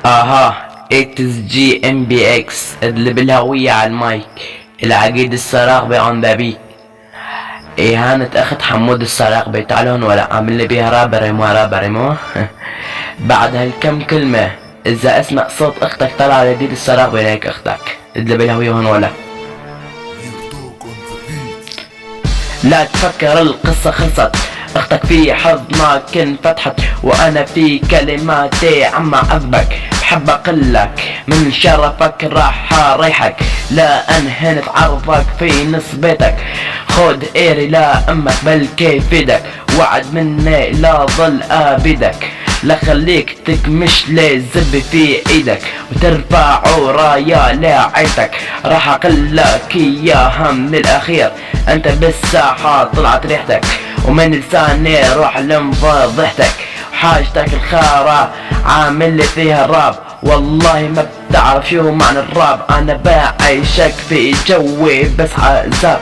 اها اكس جي ام بي اكس ادلب الهوية على المايك. العقيد السراغبي اون ذا بيت. اهانة اخت حمود السراغبي. تعال هون ولا عامل لي بيها رابريمو بعد هالكم كلمة اذا اسمع صوت اختك طلع على جديد السراغبي ليك اختك. ادلب الهوية هون ولا لا تفكر القصة خلصت. اختك في حضنك انفتحت وانا في كلماتي عم اعذبك. بحب اقلك من شرفك راح اريحك. لا انهنت عرضك في نص بيتك. خود ايري لا امك بل كيفدك. وعد مني لا ظل ابدك. لا خليك تكمش لي الزب في ايدك وترفع رايا لعيتك. راح اقلك اياها من الاخير. انت بالساحة طلعت ريحتك ومن لساني روح لمفضحتك. حاجتك الخارة عامل لي فيها الراب. والله ما بتعرف شو معنى الراب. انا بعيشك في جوي بس عذاب